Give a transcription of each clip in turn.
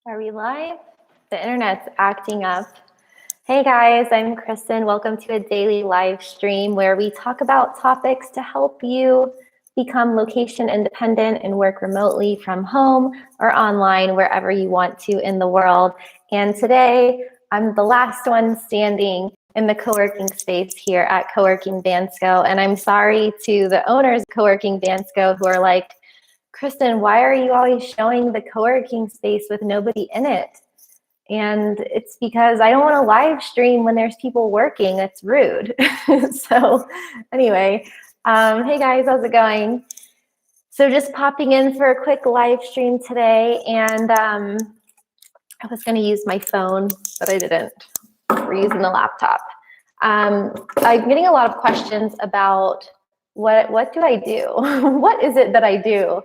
Are we live? The internet's acting up. Hey guys, I'm Kristin. Welcome to a daily live stream where we talk about topics to help you become location independent and work remotely from home or online wherever you want to in the world. And today I'm the last one standing in the co-working space here at Co-working Bansko. And I'm sorry to the owners of Co-working Bansko who are like, Kristin, why are you always showing the co-working space with nobody in it? And it's because I don't want to live stream when there's people working. That's rude. So anyway, hey guys, how's it going? So just popping in for a quick live stream today. And I was going to use my phone, but I didn't. We're using the laptop. I'm getting a lot of questions about what do I do? What is it that I do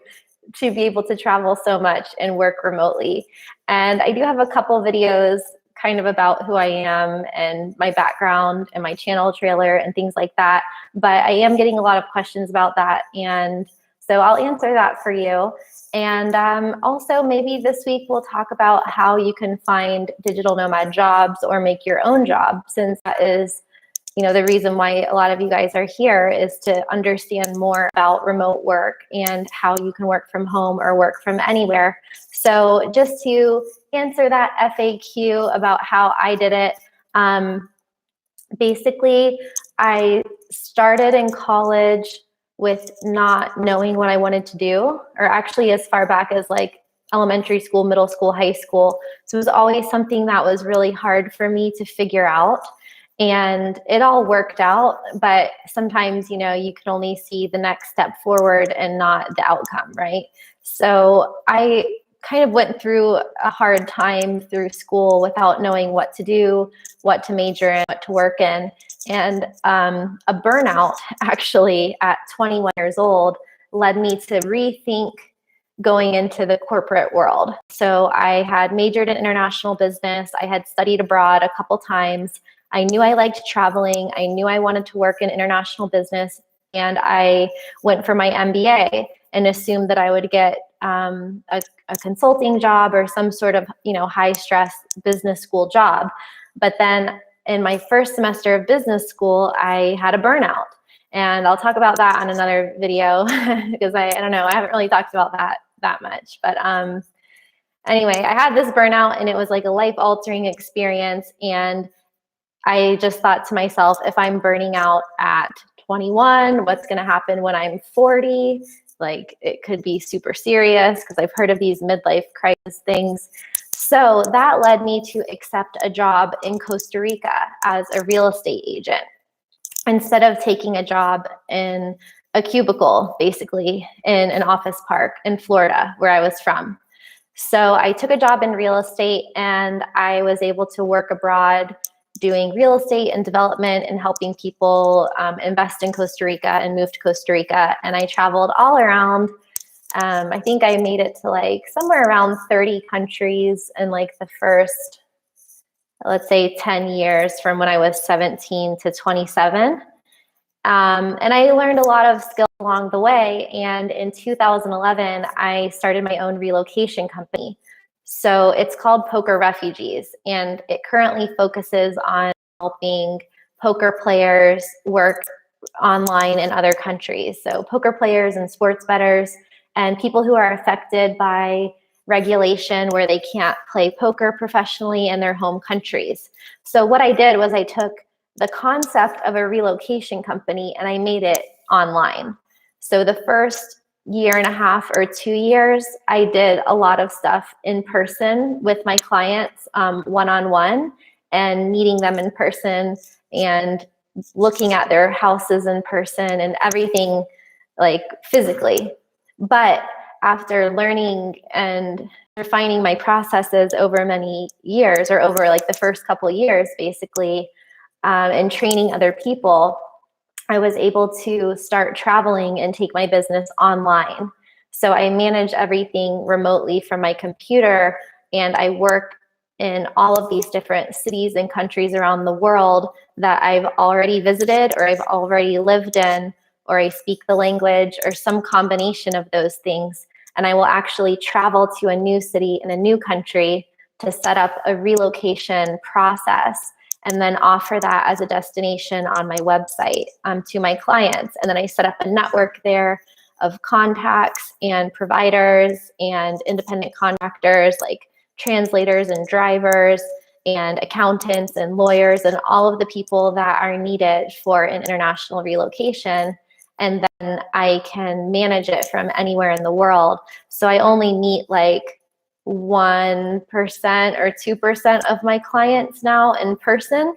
to be able to travel so much and work remotely? And I do have a couple videos kind of about who I am and my background and my channel trailer and things like that. But I am getting a lot of questions about that. And so I'll answer that for you. And also maybe this week we'll talk about how you can find digital nomad jobs or make your own job, since that is, you know, the reason why a lot of you guys are here is to understand more about remote work and how you can work from home or work from anywhere. So just to answer that FAQ about how I did it, basically I started in college with not knowing what I wanted to do, or actually as far back as like elementary school, middle school, high school. So it was always something that was really hard for me to figure out. And it all worked out, but sometimes, you know, you can only see the next step forward and not the outcome, right? So I kind of went through a hard time through school without knowing what to do, what to major in, what to work in. And a burnout actually at 21 years old led me to rethink going into the corporate world. So I had majored in international business. I had studied abroad a couple times. I knew I liked traveling. I knew I wanted to work in international business. And I went for my MBA and assumed that I would get a consulting job or some sort of, you know, high stress business school job. But then in my first semester of business school, I had a burnout. And I'll talk about that on another video because I don't know, I haven't really talked about that much. But anyway, I had this burnout and it was like a life-altering experience. And I just thought to myself, if I'm burning out at 21, what's going to happen when I'm 40? Like, it could be super serious because I've heard of these midlife crisis things. So that led me to accept a job in Costa Rica as a real estate agent instead of taking a job in a cubicle, basically in an office park in Florida, where I was from. So I took a job in real estate and I was able to work abroad doing real estate and development and helping people invest in Costa Rica and move to Costa Rica. And I traveled all around. I think I made it to like somewhere around 30 countries in like the first, let's say 10 years from when I was 17 to 27. And I learned a lot of skills along the way. And in 2011, I started my own relocation company. So it's called Poker Refugees, and it currently focuses on helping poker players work online in other countries. So poker players and sports bettors and people who are affected by regulation where they can't play poker professionally in their home countries. So what I did was I took the concept of a relocation company and I made it online. So the first year and a half or 2 years, I did a lot of stuff in person with my clients, one-on-one, and meeting them in person and looking at their houses in person and everything like physically. But after learning and refining my processes over many years, or over like the first couple of years, basically, and training other people, I was able to start traveling and take my business online. So I manage everything remotely from my computer, and I work in all of these different cities and countries around the world that I've already visited or I've already lived in, or I speak the language or some combination of those things. And I will actually travel to a new city in a new country to set up a relocation process and then offer that as a destination on my website to my clients. And then I set up a network there of contacts and providers and independent contractors like translators and drivers and accountants and lawyers and all of the people that are needed for an international relocation. And then I can manage it from anywhere in the world. So I only meet like 1% or 2% of my clients now in person,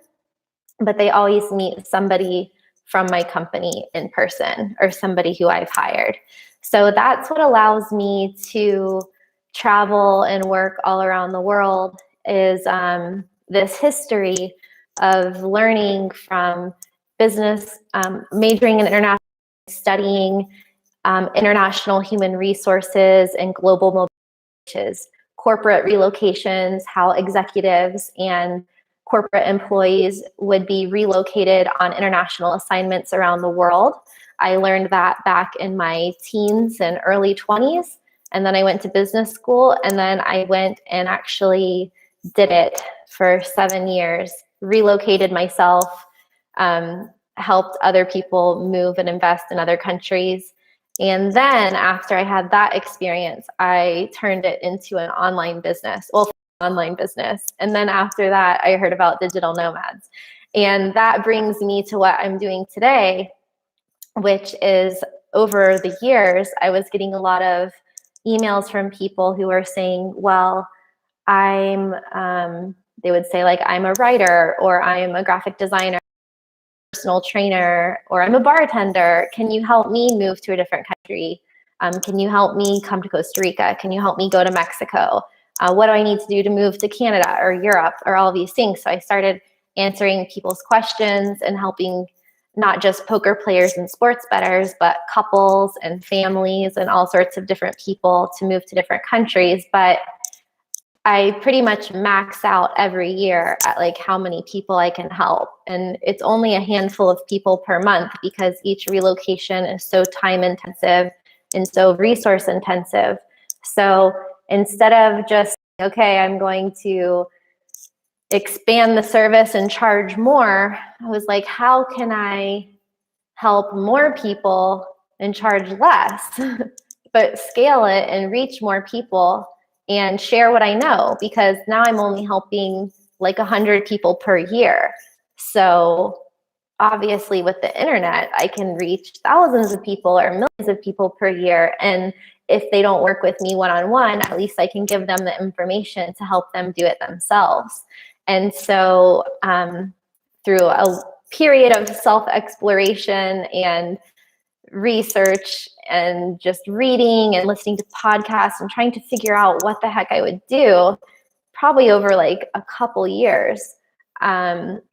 but they always meet somebody from my company in person or somebody who I've hired. So that's what allows me to travel and work all around the world is this history of learning from business, majoring in international, studying international human resources and global mobility, which is corporate relocations, how executives and corporate employees would be relocated on international assignments around the world. I learned that back in my teens and early 20s. And then I went to business school, and then I went and actually did it for 7 years, relocated myself, helped other people move and invest in other countries. And then after I had that experience, I turned it into an online business. Well, online business. And then after that, I heard about digital nomads. And that brings me to what I'm doing today, which is over the years, I was getting a lot of emails from people who were saying, well, they would say like, I'm a writer, or I'm a graphic designer, personal trainer, or I'm a bartender. Can you help me move to a different country? Can you help me come to Costa Rica? Can you help me go to Mexico? What do I need to do to move to Canada or Europe, or all these things? So I started answering people's questions and helping not just poker players and sports bettors, but couples and families and all sorts of different people to move to different countries. But I pretty much max out every year at like how many people I can help. And it's only a handful of people per month because each relocation is so time intensive and so resource intensive. So instead of just, okay, I'm going to expand the service and charge more, I was like, how can I help more people and charge less, but scale it and reach more people and share what I know? Because now I'm only helping like 100 people per year. So obviously with the internet, I can reach thousands of people or millions of people per year. And if they don't work with me one-on-one, at least I can give them the information to help them do it themselves. And so through a period of self-exploration and research and just reading and listening to podcasts and trying to figure out what the heck I would do, probably over like a couple years,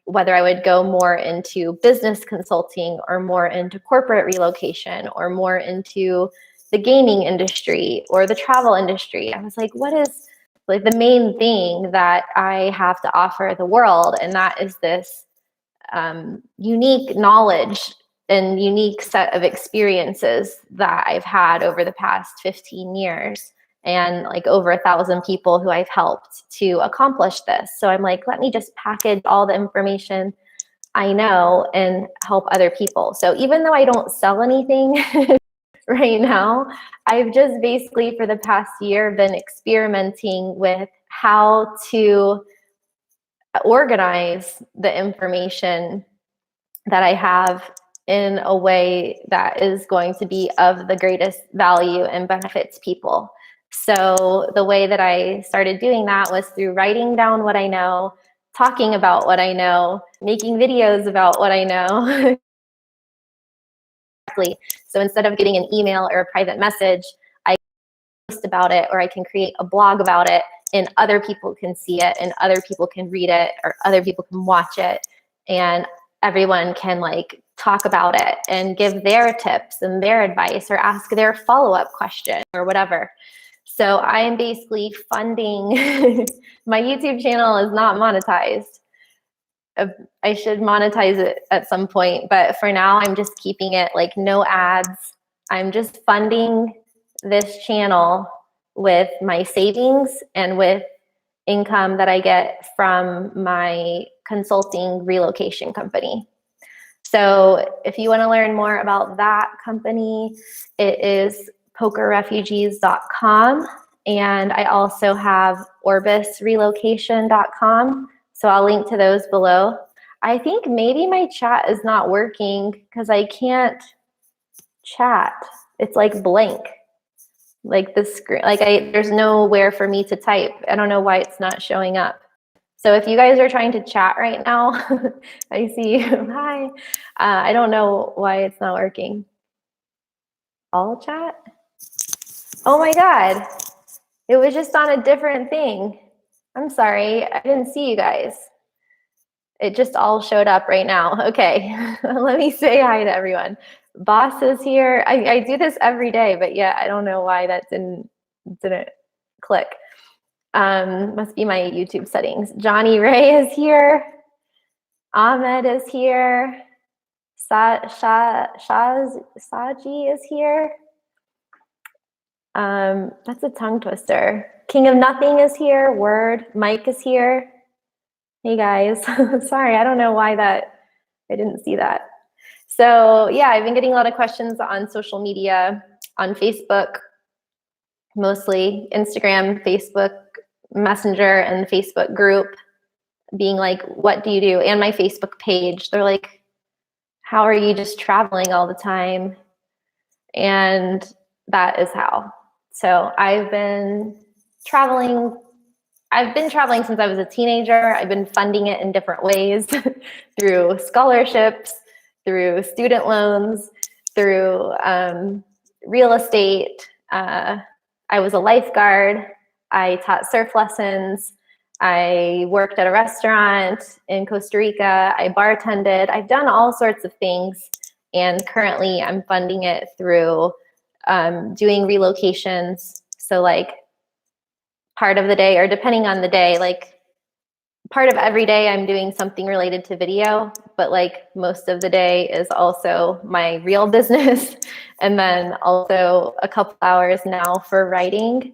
whether I would go more into business consulting or more into corporate relocation or more into the gaming industry or the travel industry. I was like, what is like the main thing that I have to offer the world? And that is this unique knowledge and unique set of experiences that I've had over the past 15 years and like over 1,000 people who I've helped to accomplish this. So I'm like, let me just package all the information I know and help other people. So even though I don't sell anything right now, I've just basically for the past year been experimenting with how to organize the information that I have in a way that is going to be of the greatest value and benefits people. So the way that I started doing that was through writing down what I know, talking about what I know, making videos about what I know. So instead of getting an email or a private message, I post about it, or I can create a blog about it, and other people can see it and other people can read it or other people can watch it, and everyone can like talk about it and give their tips and their advice or ask their follow-up question or whatever. So I am basically funding my YouTube channel is not monetized. I should monetize it at some point, but for now I'm just keeping it like no ads. I'm just funding this channel with my savings and with income that I get from my consulting relocation company. So if you want to learn more about that company, it is pokerrefugees.com. And I also have orbisrelocation.com. So I'll link to those below. I think maybe my chat is not working because I can't chat. It's like blank. Like the screen, like there's nowhere for me to type. I don't know why it's not showing up. So if you guys are trying to chat right now, I see you. Hi. I don't know why it's not working. All chat? Oh my God. It was just on a different thing. I'm sorry. I didn't see you guys. It just all showed up right now. Okay. Let me say hi to everyone. Boss is here. I do this every day, but yeah, I don't know why that didn't click. Must be my YouTube settings. Johnny Ray is here. Ahmed is here. Saji is here. That's a tongue twister. King of Nothing is here. Word. Mike is here. Hey guys. Sorry, I don't know why I didn't see that. So yeah, I've been getting a lot of questions on social media, on Facebook, mostly Instagram, Facebook Messenger, and Facebook group, being like, what do you do? And my Facebook page. They're like, how are you just traveling all the time? And that is how. So I've been traveling since I was a teenager. I've been funding it in different ways through scholarships, through student loans, through real estate. I was a lifeguard. I taught surf lessons. I worked at a restaurant in Costa Rica. I bartended. I've done all sorts of things. And currently I'm funding it through doing relocations. So like part of the day, or depending on the day, like part of every day I'm doing something related to video, but like most of the day is also my real business. And then also a couple hours now for writing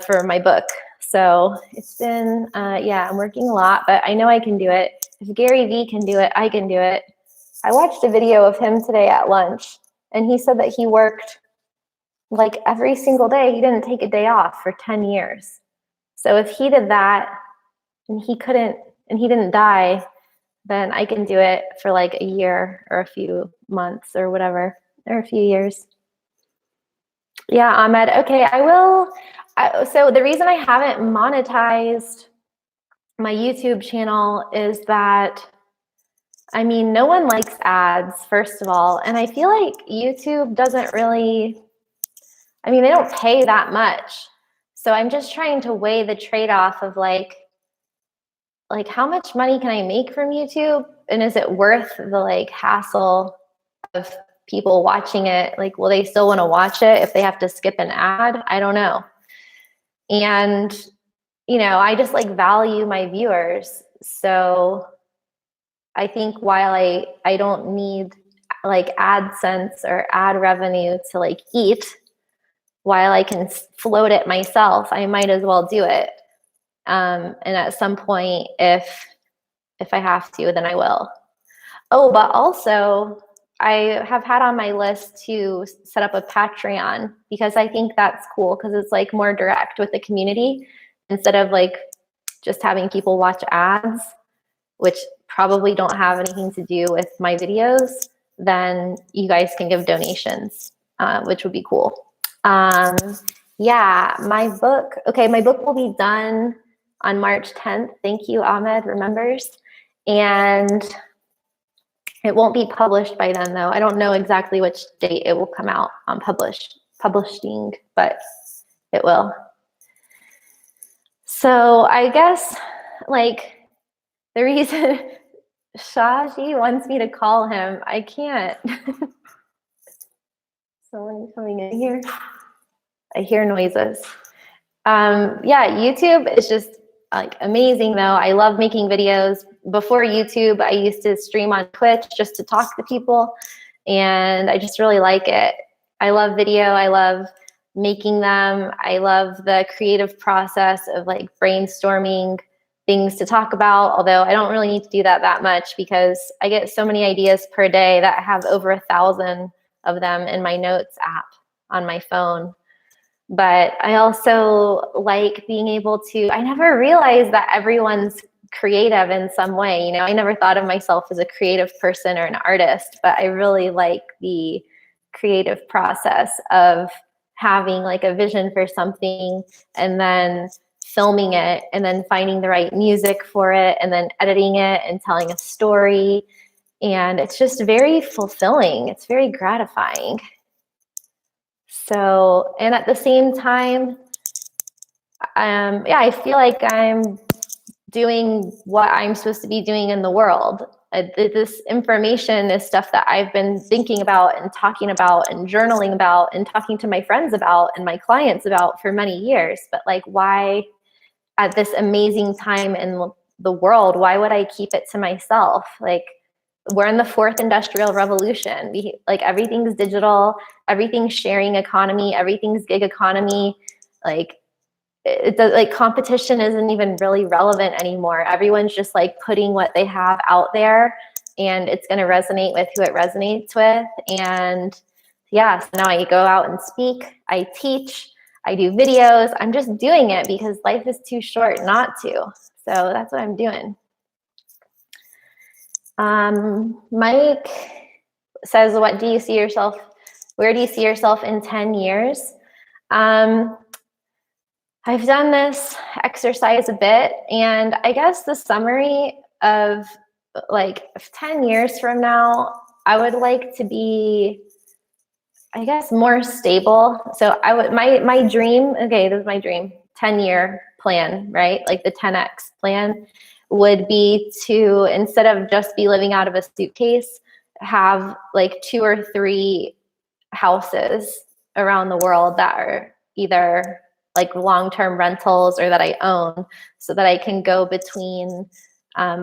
for my book. So it's been, yeah, I'm working a lot, but I know I can do it. If Gary Vee can do it, I can do it. I watched a video of him today at lunch, and he said that he worked like every single day. He didn't take a day off for 10 years. So if he did that and he didn't die, then I can do it for like a year or a few months or whatever, or a few years. Yeah, Ahmed. Okay, I will. So the reason I haven't monetized my YouTube channel is that, I mean, no one likes ads, first of all. And I feel like YouTube doesn't really, I mean, they don't pay that much. So I'm just trying to weigh the trade-off of like how much money can I make from YouTube? And is it worth the like hassle of people watching it? Like, will they still want to watch it if they have to skip an ad? I don't know. And, you know, I just like value my viewers. So I think while I don't need like AdSense or ad revenue to like eat, while I can float it myself, I might as well do it. And at some point, if I have to, then I will. Oh, but also I have had on my list to set up a Patreon, because I think that's cool, because it's like more direct with the community instead of like just having people watch ads, which probably don't have anything to do with my videos. Then you guys can give donations, which would be cool. Yeah, my book. Okay, my book will be done on March 10th. Thank you, Ahmed remembers. And it won't be published by then, though. I don't know exactly which date it will come out on publishing, but it will. So I guess like the reason Shaji wants me to call him, I can't. Someone coming in here. I hear noises. Yeah, YouTube is just like amazing though. I love making videos. Before YouTube, I used to stream on Twitch just to talk to people, and I just really like it. I love video. I love making them. I love the creative process of like brainstorming things to talk about, although I don't really need to do that much because I get so many ideas per day that I have over 1,000 of them in my notes app on my phone. But I also like being able to, I never realized that everyone's creative in some way. You know, I never thought of myself as a creative person or an artist, but I really like the creative process of having like a vision for something and then filming it and then finding the right music for it and then editing it and telling a story. And it's just very fulfilling. It's very gratifying. So, and at the same time, yeah, I feel like I'm doing what I'm supposed to be doing in the world. This information is stuff that I've been thinking about and talking about and journaling about and talking to my friends about and my clients about for many years. But like, why at this amazing time in the world, why would I keep it to myself? Like, we're in the fourth industrial revolution. Like everything's digital, everything's sharing economy, everything's gig economy. Like like competition isn't even really relevant anymore. Everyone's just like putting what they have out there and it's going to resonate with who it resonates with. And yeah, so now I go out and speak, I teach, I do videos. I'm just doing it because life is too short not to. So that's what I'm doing. Mike says, what do you see yourself, where do you see yourself in 10 years? I've done this exercise a bit, and I guess the summary of like 10 years from now, I would like to be, I guess, more stable. So I would, my dream, okay, this is my dream, 10-year plan, right? Like the 10X plan would be to, instead of just be living out of a suitcase, have like 2 or 3 houses around the world that are either like long-term rentals or that I own, so that I can go between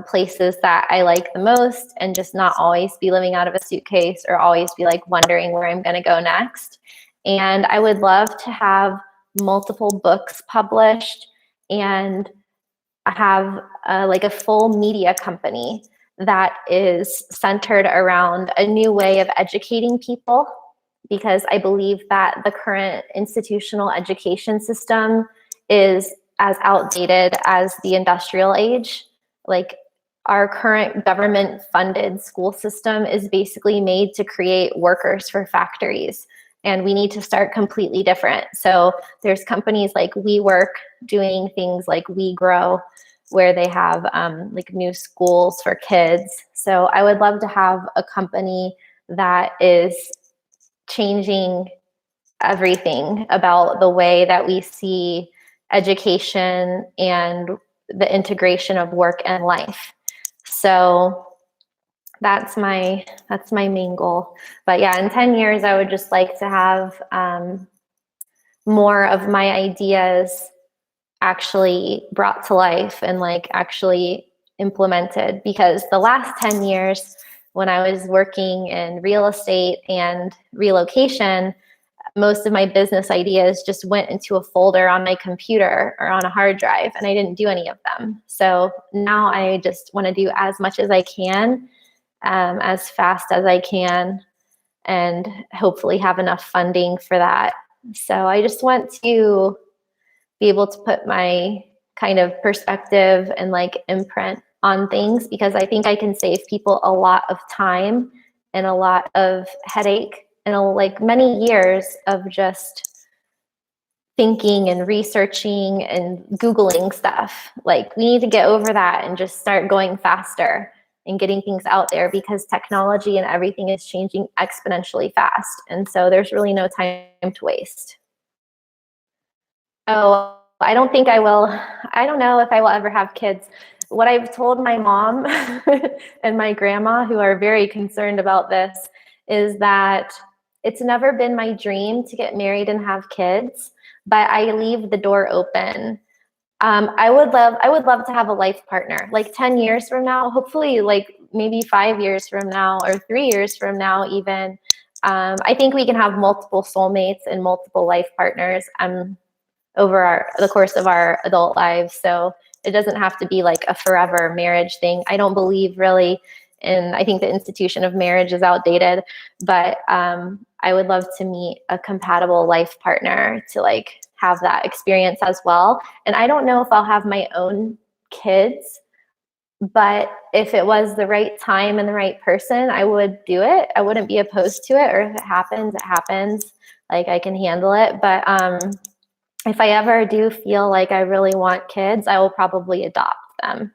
places that I like the most and just not always be living out of a suitcase or always be like wondering where I'm going to go next. And I would love to have multiple books published and have like a full media company that is centered around a new way of educating people, because I believe that the current institutional education system is as outdated as the industrial age. Like our current government funded school system is basically made to create workers for factories, and we need to start completely different. So there's companies like WeWork doing things like WeGrow, where they have like new schools for kids. So I would love to have a company that is changing everything about the way that we see education and the integration of work and life. So that's my main goal. But yeah, in 10 years, I would just like to have more of my ideas actually brought to life and like actually implemented, because the last 10 years when I was working in real estate and relocation, most of my business ideas just went into a folder on my computer or on a hard drive, and I didn't do any of them. So now I just want to do as much as I can, as fast as I can, and hopefully have enough funding for that. So I just want to be able to put my kind of perspective and like imprint on things, because I think I can save people a lot of time and a lot of headache and like many years of just thinking and researching and Googling stuff. Like we need to get over that and just start going faster and getting things out there, because technology and everything is changing exponentially fast. And so there's really no time to waste. Oh, I don't think I will. I don't know if I will ever have kids. What I've told my mom and my grandma, who are very concerned about this, is that it's never been my dream to get married and have kids, but I leave the door open. I would love to have a life partner, like 10 years from now, hopefully like maybe 5 years from now or 3 years from now even. I think we can have multiple soulmates and multiple life partners over the course of our adult lives. So it doesn't have to be like a forever marriage thing. I don't believe really in, I think the institution of marriage is outdated, but I would love to meet a compatible life partner to like have that experience as well. And I don't know if I'll have my own kids, but if it was the right time and the right person, I would do it. I wouldn't be opposed to it, or if it happens, it happens. Like I can handle it. But if I ever do feel like I really want kids, I will probably adopt them.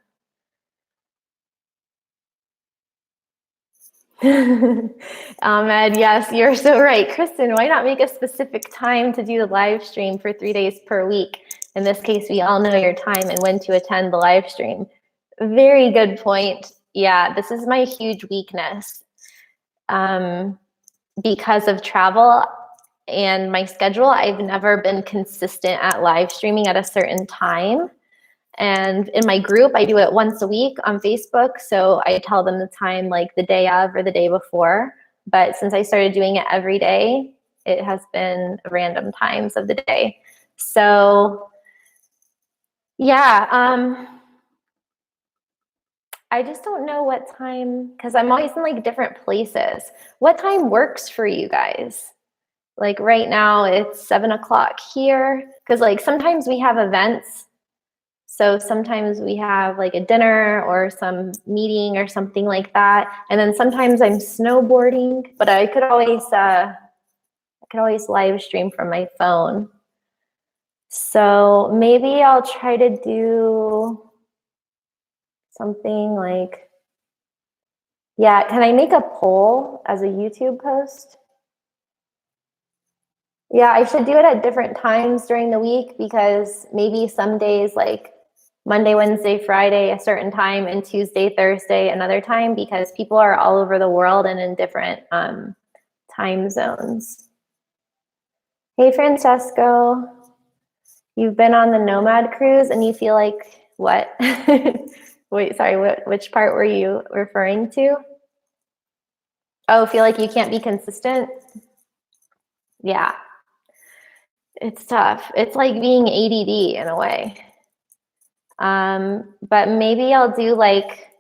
Ahmed, yes, you're so right. Kristin, why not make a specific time to do the live stream for 3 days per week? In this case, we all know your time and when to attend the live stream. Very good point. Yeah, this is my huge weakness. Because of travel and my schedule, I've never been consistent at live streaming at a certain time. And in my group, I do it once a week on Facebook. So I tell them the time like the day of or the day before. But since I started doing it every day, it has been random times of the day. So yeah, I just don't know what time, because I'm always in like different places. What time works for you guys? Like right now it's 7 o'clock here. Because like sometimes we have events. So sometimes we have like a dinner or some meeting or something like that. And then sometimes I'm snowboarding, but I could always live stream from my phone. So maybe I'll try to do something like, yeah, can I make a poll as a YouTube post? Yeah, I should do it at different times during the week, because maybe some days like Monday, Wednesday, Friday, a certain time, and Tuesday, Thursday, another time, because people are all over the world and in different time zones. Hey, Francesco, you've been on the Nomad cruise and you feel like what? Wait, sorry, which part were you referring to? Oh, feel like you can't be consistent? Yeah, it's tough. It's like being ADD in a way. But maybe I'll do like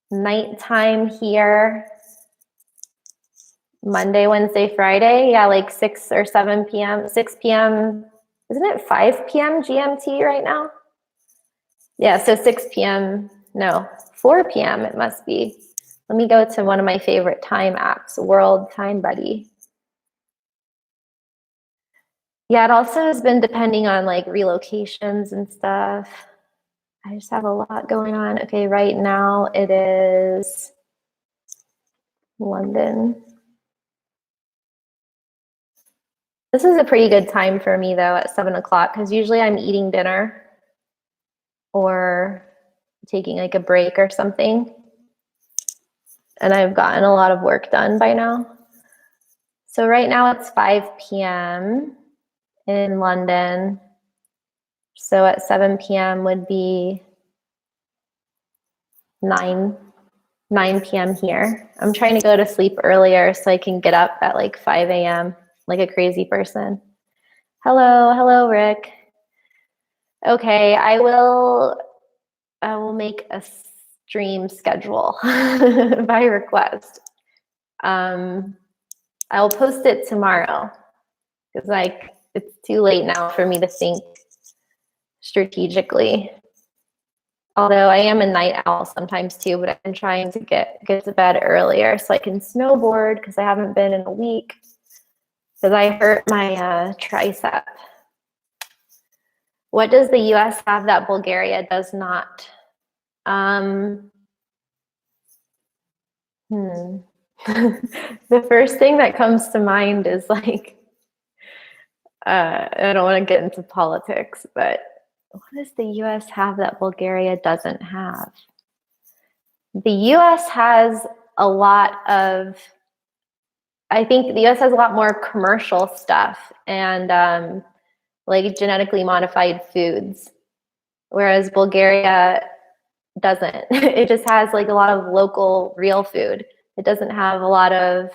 nighttime here, Monday, Wednesday, Friday. Yeah, like 6 or 7 p.m., 6 p.m. Isn't it 5 p.m. GMT right now? Yeah, so 6 p.m. No, 4 p.m. it must be. Let me go to one of my favorite time apps, World Time Buddy. Yeah, it also has been depending on like relocations and stuff. I just have a lot going on. Okay, right now it is London. This is a pretty good time for me though at 7 o'clock, because usually I'm eating dinner or taking like a break or something. And I've gotten a lot of work done by now. So right now it's 5 p.m. in London. So at 7 p.m. would be 9 p.m. here. I'm trying to go to sleep earlier so I can get up at like 5 a.m. like a crazy person. Hello, Rick. Okay, I will make a stream schedule by request. I'll post it tomorrow, because like it's too late now for me to think strategically. Although I am a night owl sometimes too, but I've been trying to get to bed earlier so I can snowboard, because I haven't been in a week, because I hurt my tricep. What does the US have that Bulgaria does not? The first thing that comes to mind is like, I don't want to get into politics, but what does the US have that Bulgaria doesn't have? The US has a lot of, I think the US has a lot more commercial stuff and like genetically modified foods, whereas Bulgaria doesn't. It just has like a lot of local real food. It doesn't have a lot of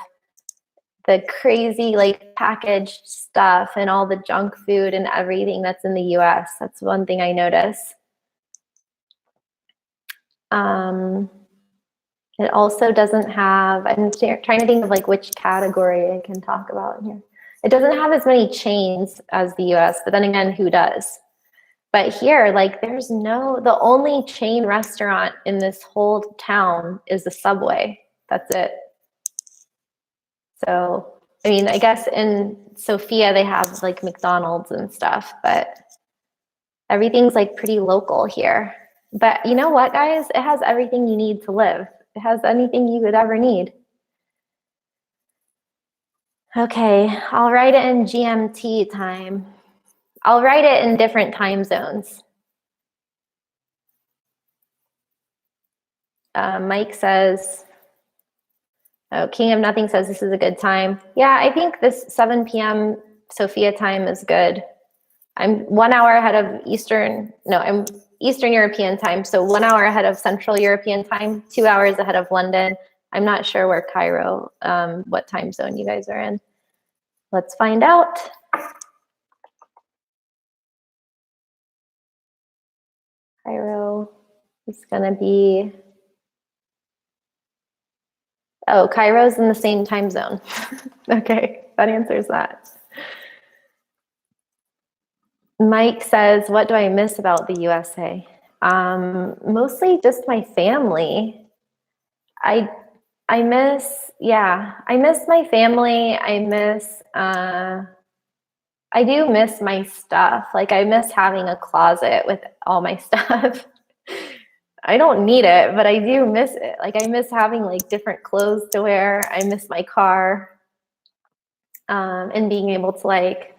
the crazy like packaged stuff and all the junk food and everything that's in the US. That's one thing I notice. It also doesn't have, I'm trying to think of like which category I can talk about here. It doesn't have as many chains as the US, but then again, who does? But here, like the only chain restaurant in this whole town is the Subway. That's it. So, I mean, I guess in Sofia, they have like McDonald's and stuff, but everything's like pretty local here. But you know what, guys? It has everything you need to live. It has anything you would ever need. Okay, I'll write it in GMT time. I'll write it in different time zones. Mike says, oh, King of Nothing says this is a good time. Yeah, I think this 7 p.m. Sofia time is good. I'm 1 hour ahead of I'm Eastern European time, so 1 hour ahead of Central European time, 2 hours ahead of London. I'm not sure where Cairo, what time zone you guys are in. Let's find out. Cairo is gonna be, oh, Cairo's in the same time zone. Okay, that answers that. Mike says, what do I miss about the USA? Mostly just my family. I miss my family. I do miss my stuff. Like I miss having a closet with all my stuff. I don't need it, but I do miss it. Like I miss having like different clothes to wear. I miss my car, and being able to like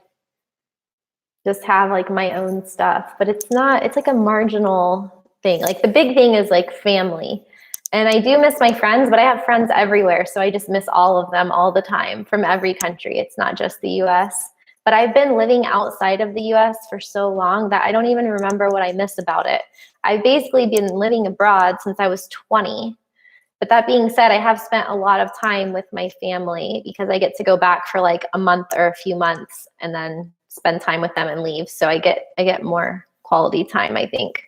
just have like my own stuff. But it's like a marginal thing. Like the big thing is like family. And I do miss my friends, but I have friends everywhere. So I just miss all of them all the time from every country. It's not just the US. But I've been living outside of the US for so long that I don't even remember what I miss about it. I've basically been living abroad since I was 20. But that being said, I have spent a lot of time with my family because I get to go back for like a month or a few months and then spend time with them and leave. So I get more quality time, I think.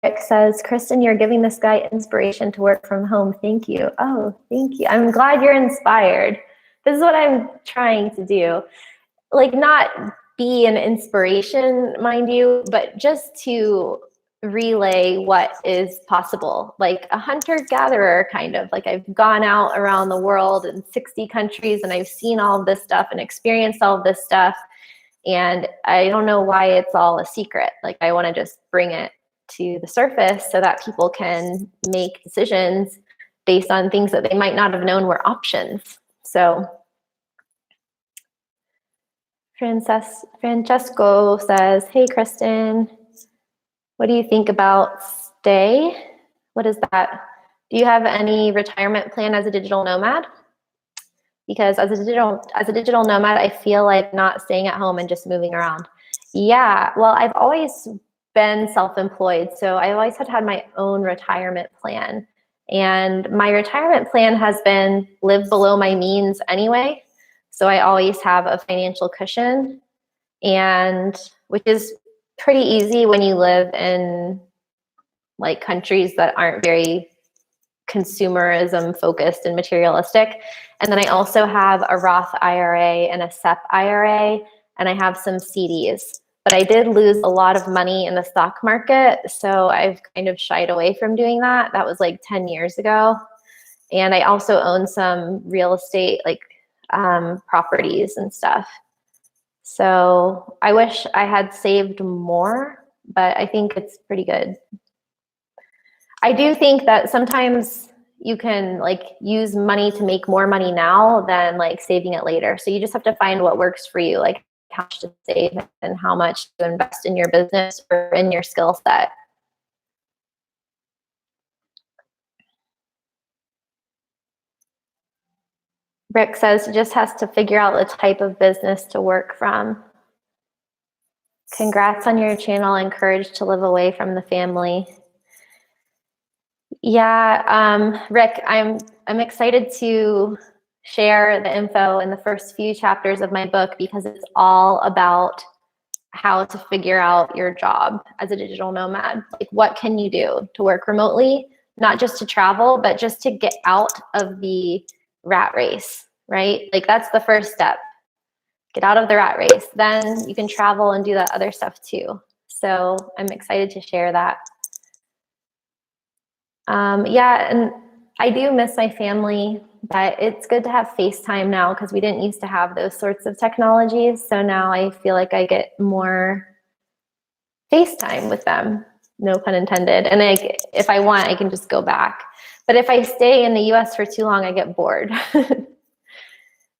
Rick says, Kristin, you're giving this guy inspiration to work from home. Thank you. Oh, thank you. I'm glad you're inspired. This is what I'm trying to do. Like not be an inspiration, mind you, but just to relay what is possible. Like a hunter-gatherer kind of. Like I've gone out around the world in 60 countries and I've seen all of this stuff and experienced all of this stuff. And I don't know why it's all a secret. Like I want to just bring it to the surface so that people can make decisions based on things that they might not have known were options. So Francesco says, hey, Kristin, what do you think about stay? What is that? Do you have any retirement plan as a digital nomad? Because as a digital nomad, I feel like not staying at home and just moving around. Yeah, well, I've always been self-employed, so I always had my own retirement plan. And my retirement plan has been live below my means anyway. So I always have a financial cushion, and which is pretty easy when you live in like countries that aren't very consumerism focused and materialistic. And then I also have a Roth IRA and a SEP IRA, and I have some CDs. But I did lose a lot of money in the stock market, so I've kind of shied away from doing that. That was like 10 years ago. And I also own some real estate, like properties and stuff. So I wish I had saved more, but I think it's pretty good. I do think that sometimes you can like use money to make more money now than like saving it later. So you just have to find what works for you, like how much to save and how much to invest in your business or in your skill set. Rick says he just has to figure out the type of business to work from. Congrats on your channel. Encouraged to live away from the family. Yeah, Rick, I'm excited to share the info in the first few chapters of my book because it's all about how to figure out your job as a digital nomad. Like, what can you do to work remotely, not just to travel, but just to get out of the rat race, right? Like, that's the first step. Get out of the rat race. Then you can travel and do that other stuff too. So I'm excited to share that. Yeah, and I do miss my family, but it's good to have FaceTime now because we didn't used to have those sorts of technologies. So now I feel like I get more FaceTime with them, no pun intended. And if I want, I can just go back. But if I stay in the US for too long, I get bored.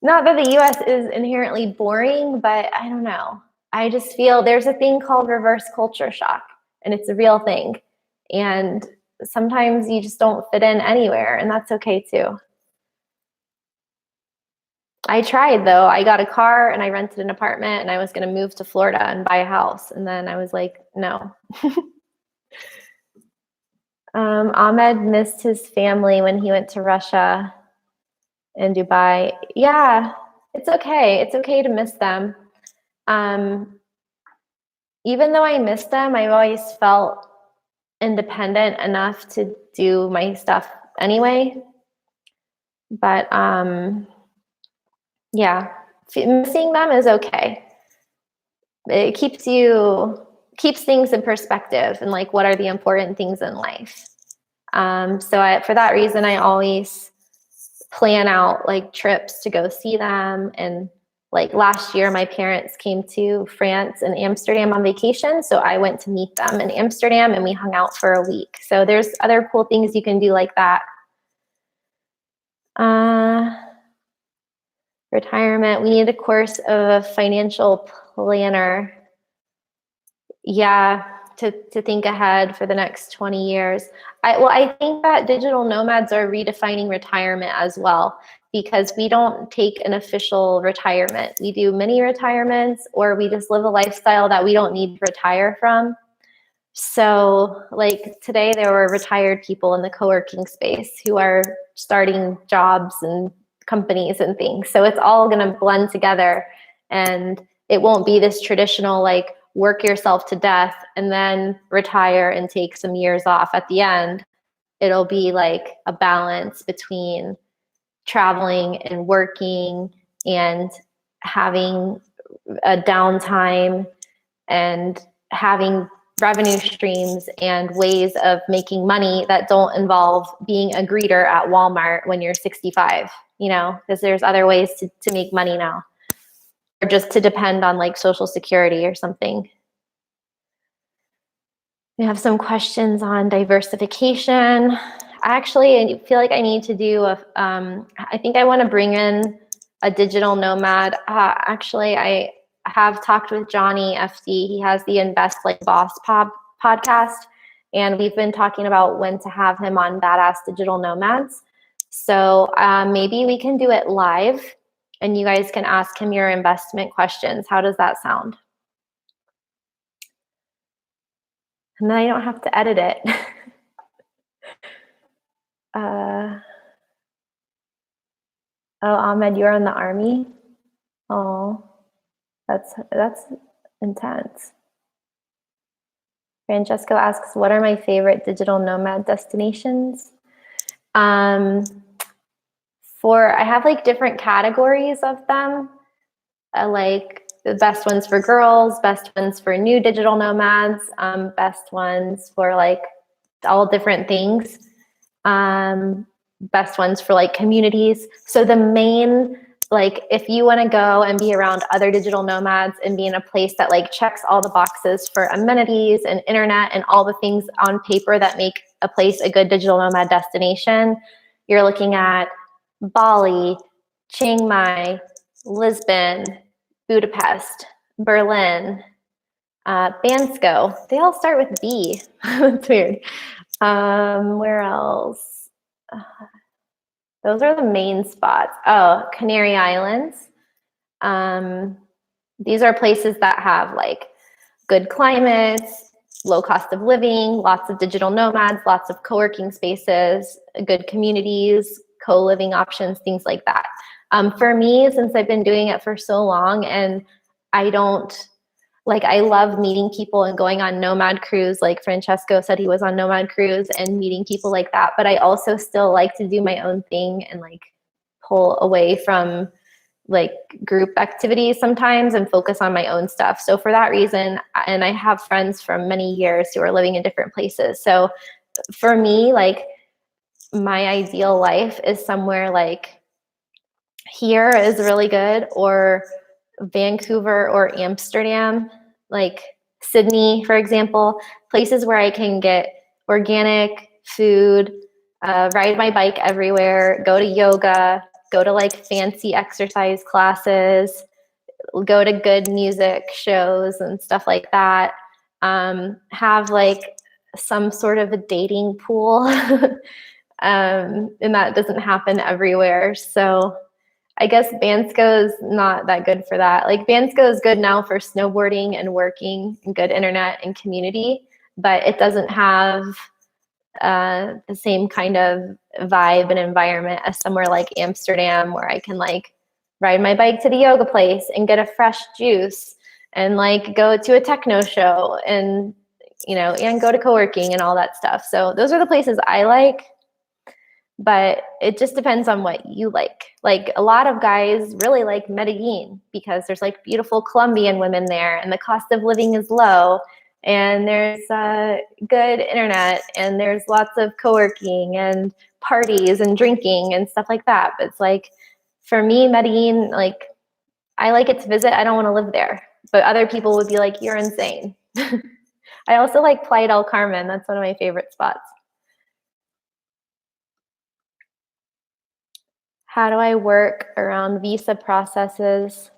Not that the US is inherently boring, but I don't know. I just feel there's a thing called reverse culture shock, and it's a real thing. And sometimes you just don't fit in anywhere, and that's okay too. I tried though. I got a car and I rented an apartment and I was going to move to Florida and buy a house. And then I was like, no. Ahmed missed his family when he went to Russia and Dubai. Yeah, it's okay. It's okay to miss them. Even though I miss them, I've always felt independent enough to do my stuff anyway. But yeah, missing them is okay. It keeps things in perspective and like what are the important things in life. So for that reason, I always plan out like trips to go see them. And like last year, my parents came to France and Amsterdam on vacation. So I went to meet them in Amsterdam and we hung out for a week. So there's other cool things you can do like that. Retirement, we need a course of a financial planner. Yeah, to think ahead for the next 20 years. I think that digital nomads are redefining retirement as well, because we don't take an official retirement. We do mini retirements, or we just live a lifestyle that we don't need to retire from. So like today there were retired people in the co-working space who are starting jobs and companies and things. So it's all going to blend together, and it won't be this traditional like work yourself to death and then retire and take some years off at the end. It'll be like a balance between traveling and working and having a downtime and having revenue streams and ways of making money that don't involve being a greeter at Walmart when you're 65, because there's other ways to make money now, or just to depend on like Social Security or something. We have some questions on diversification. Actually, I feel like I need to do I think I want to bring in a digital nomad. Actually, I have talked with Johnny FD. He has the Invest Like Boss podcast, and we've been talking about when to have him on Badass Digital Nomads. So maybe we can do it live, and you guys can ask him your investment questions. How does that sound? And then I don't have to edit it. Oh, Ahmed, you're in the Army? Oh, that's intense. Francesca asks, what are my favorite digital nomad destinations? I have like different categories of them. Like the best ones for girls, best ones for new digital nomads, best ones for like all different things. Best ones for like communities. So the main, like if you want to go and be around other digital nomads and be in a place that like checks all the boxes for amenities and internet and all the things on paper that make a place a good digital nomad destination, you're looking at Bali, Chiang Mai, Lisbon, Budapest, Berlin, Bansko. They all start with B. That's weird. Where else? Those are the main spots. Oh, Canary Islands. These are places that have like good climates, low cost of living, lots of digital nomads, lots of co-working spaces, good communities, co-living options, things like that. For me, since I've been doing it for so long, and I love meeting people and going on Nomad cruise, like Francesco said he was on Nomad cruise, and meeting people like that. But I also still like to do my own thing and like pull away from like group activities sometimes and focus on my own stuff. So for that reason, and I have friends from many years who are living in different places. So for me, like my ideal life is somewhere like here is really good, or Vancouver or Amsterdam, like Sydney, for example, places where I can get organic food, ride my bike everywhere, go to yoga, go to like fancy exercise classes, go to good music shows and stuff like that. Have like some sort of a dating pool. And that doesn't happen everywhere. So I guess Bansko is not that good for that. Like Bansko is good now for snowboarding and working and good internet and community, but it doesn't have the same kind of vibe and environment as somewhere like Amsterdam, where I can like ride my bike to the yoga place and get a fresh juice and like go to a techno show and, you know, and go to co-working and all that stuff. So those are the places I like. But it just depends on what you like. Like a lot of guys really like Medellin because there's like beautiful Colombian women there and the cost of living is low and there's good internet and there's lots of co-working and parties and drinking and stuff like that. But it's like, for me, Medellin, like I like it to visit. I don't want to live there. But other people would be like, you're insane. I also like Playa del Carmen. That's one of my favorite spots. How do I work around visa processes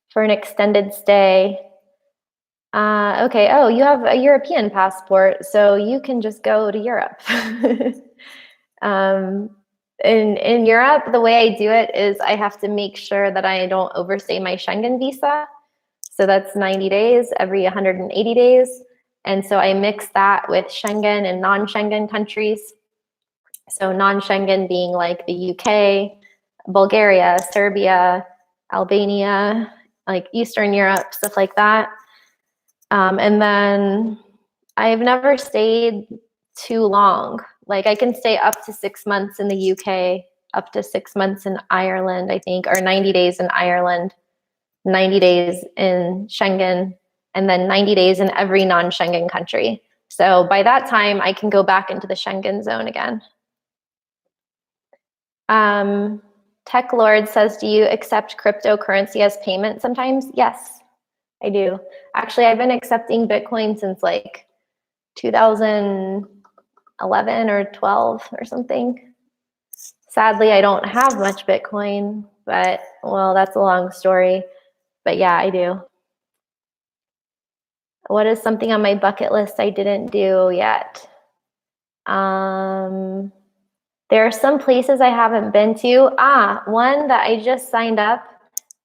for an extended stay? Okay, oh, you have a European passport, so you can just go to Europe. In Europe, the way I do it is I have to make sure that I don't overstay my Schengen visa. So that's 90 days every 180 days. And so I mix that with Schengen and non-Schengen countries. So non-Schengen being like the UK, Bulgaria, Serbia, Albania, like Eastern Europe, stuff like that. And then I've never stayed too long. Like I can stay up to 6 months in the UK, up to 6 months in Ireland, I think, or 90 days in Ireland, 90 days in Schengen, and then 90 days in every non-Schengen country. So by that time, I can go back into the Schengen zone again. Tech Lord says, do you accept cryptocurrency as payment sometimes? Yes, I do. Actually, I've been accepting Bitcoin since like 2011 or 12 or something. Sadly, I don't have much Bitcoin, but well, that's a long story. But yeah, I do. What is something on my bucket list I didn't do yet? There are some places I haven't been to. One that I just signed up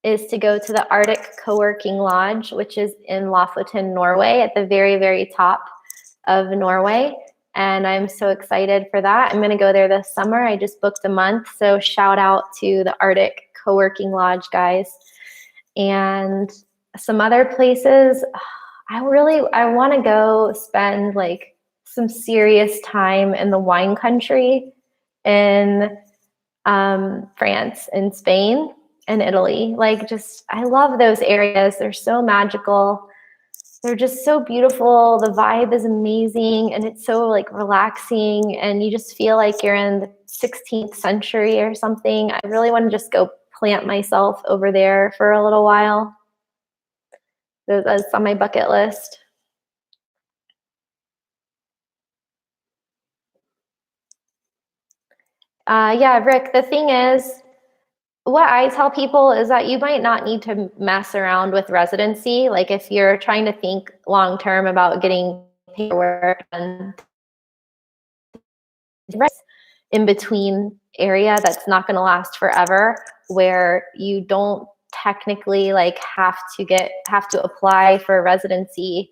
is to go to the Arctic Co-working Lodge, which is in Lofoten, Norway, at the very, very top of Norway. And I'm so excited for that. I'm going to go there this summer. I just booked a month. So shout out to the Arctic Co-working Lodge guys. And some other places, I want to go spend like some serious time in the wine country in France and Spain and Italy. Like just, I love those areas. They're so magical. They're just so beautiful. The vibe is amazing and it's so like relaxing and you just feel like you're in the 16th century or something. I really want to just go plant myself over there for a little while. So that's on my bucket list. Yeah, Rick, the thing is, what I tell people is that you might not need to mess around with residency. Like if you're trying to think long-term about getting paperwork and in between area that's not going to last forever, where you don't technically like have to apply for residency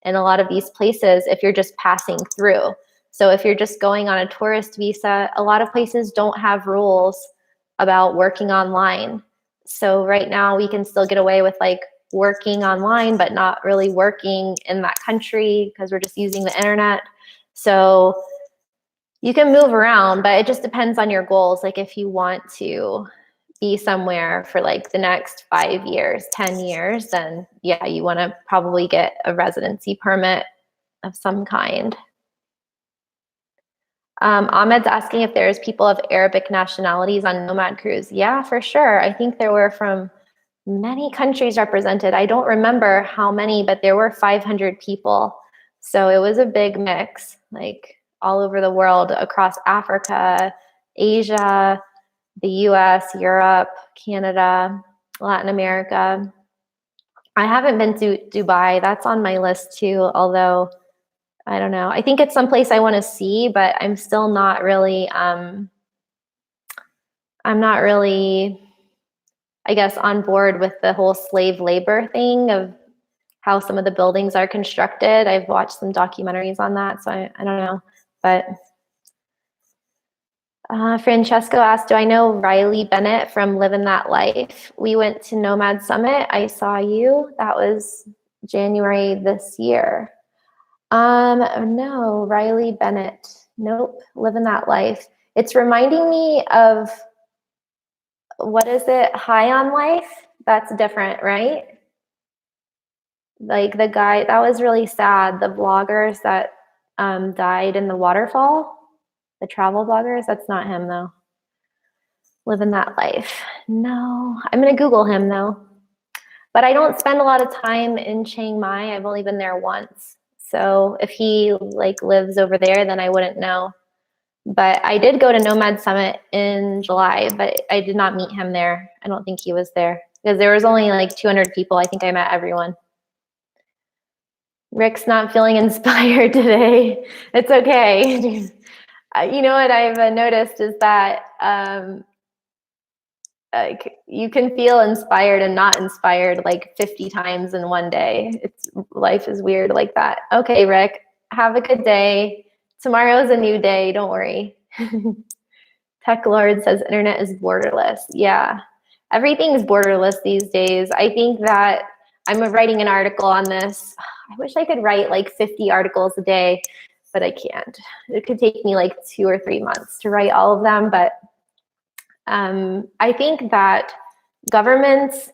in a lot of these places if you're just passing through. So if you're just going on a tourist visa, a lot of places don't have rules about working online. So right now we can still get away with like working online, but not really working in that country because we're just using the internet. So you can move around, but it just depends on your goals. Like if you want to be somewhere for like the next 5 years, 10 years, then yeah, you want to probably get a residency permit of some kind. Ahmed's asking if there's people of Arabic nationalities on Nomad Cruise. Yeah, for sure. I think there were from many countries represented. I don't remember how many, but there were 500 people. So it was a big mix, like all over the world, across Africa, Asia, the US, Europe, Canada, Latin America. I haven't been to Dubai. That's on my list too, although I don't know. I think it's someplace I want to see, but I'm still not really, I'm not really, I guess, on board with the whole slave labor thing of how some of the buildings are constructed. I've watched some documentaries on that, so I don't know. But Francesca asked, do I know Riley Bennett from Living That Life? We went to Nomad Summit. I saw you. That was January this year. No, Riley Bennett. Nope, Living That Life. It's reminding me of, what is it? High on Life? That's different, right? Like the guy, that was really sad. The vloggers that died in the waterfall, the travel bloggers, that's not him though. Living That Life. No, I'm gonna Google him though. But I don't spend a lot of time in Chiang Mai. I've only been there once. So if he like lives over there, then I wouldn't know. But I did go to Nomad Summit in July, but I did not meet him there. I don't think he was there because there was only like 200 people. I think I met everyone. Rick's not feeling inspired today. It's okay. You know what I've noticed is that you can feel inspired and not inspired like 50 times in one day. Life is weird like that. Okay, Rick, have a good day. Tomorrow's a new day. Don't worry. Tech Lord says internet is borderless. Yeah, everything's borderless these days. I think that I'm writing an article on this. I wish I could write like 50 articles a day, but I can't. It could take me like 2 or 3 months to write all of them. But I think that governments,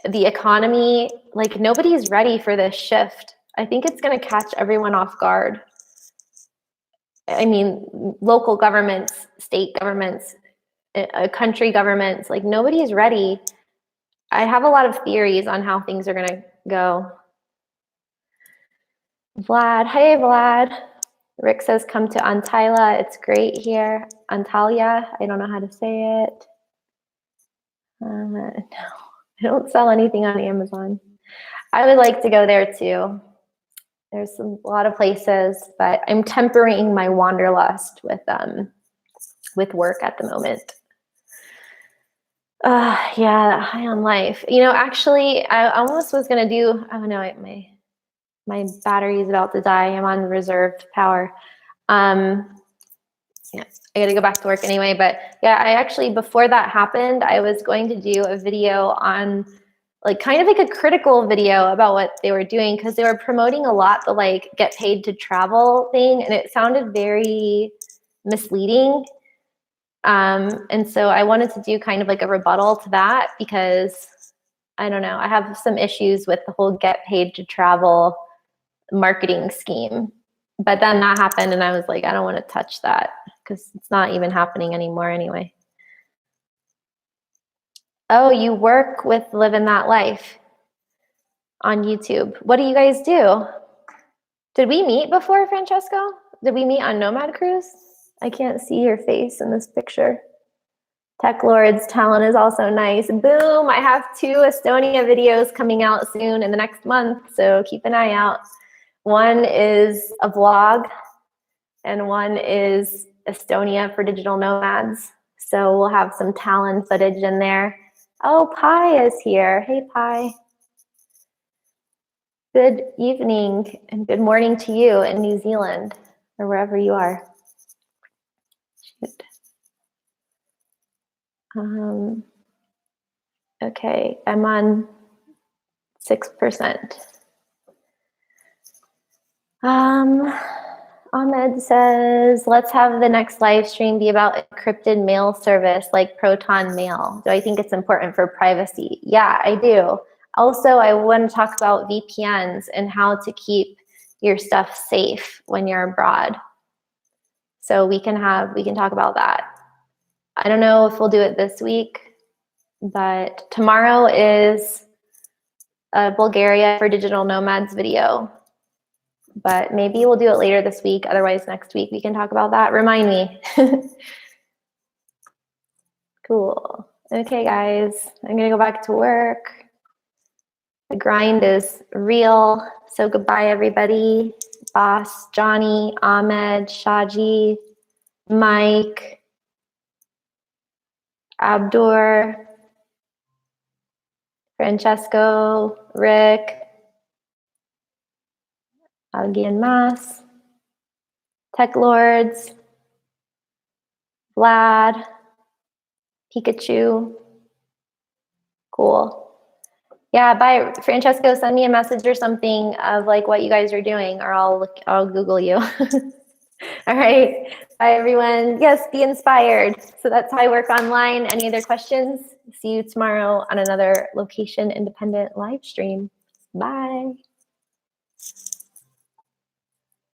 the economy, like nobody's ready for this shift. I think it's going to catch everyone off guard. I mean, local governments, state governments, country governments, like nobody's ready. I have a lot of theories on how things are going to go. Vlad, hey Vlad. Rick says, come to Antalya. It's great here. Antalya, I don't know how to say it. No, I don't sell anything on Amazon. I would like to go there too. There's a lot of places, but I'm tempering my wanderlust with work at the moment. Yeah, High on Life. You know, actually, I almost was gonna do. Oh no, my battery is about to die. I'm on reserved power. Yeah, I got to go back to work anyway. But yeah, I actually, before that happened, I was going to do a video on like kind of like a critical video about what they were doing because they were promoting a lot the like get paid to travel thing, and it sounded very misleading. And so I wanted to do kind of like a rebuttal to that because I don't know, I have some issues with the whole get paid to travel marketing scheme. But then that happened and I was like, I don't want to touch that because it's not even happening anymore anyway. Oh, you work with Living That Life on YouTube. What do you guys do? Did we meet before, Francesco? Did we meet on Nomad Cruise? I can't see your face in this picture. Tech Lord's talent is also nice. Boom, I have 2 Estonia videos coming out soon in the next month, so keep an eye out. One is a vlog, and one is Estonia for digital nomads. So we'll have some Talon footage in there. Oh, Pi is here. Hey, Pi. Good evening and good morning to you in New Zealand or wherever you are. Shoot. Okay, I'm on 6%. Ahmed says, let's have the next live stream be about encrypted mail service like Proton Mail. Do I think it's important for privacy? Yeah, I do. Also, I want to talk about VPNs and how to keep your stuff safe when you're abroad. So we can talk about that. I don't know if we'll do it this week, but tomorrow is Bulgaria for Digital Nomads video. But maybe we'll do it later this week. Otherwise, next week we can talk about that. Remind me. Cool. Okay, guys, I'm gonna go back to work. The grind is real. So goodbye, everybody. Boss, Johnny, Ahmed, Shaji, Mike, Abdur, Francesco, Rick, Algian Mas, Tech Lords, Vlad, Pikachu. Cool. Yeah, bye, Francesco. Send me a message or something of like what you guys are doing, or I'll Google you. All right. Bye, everyone. Yes, be inspired. So that's how I work online. Any other questions? See you tomorrow on another location independent live stream. Bye.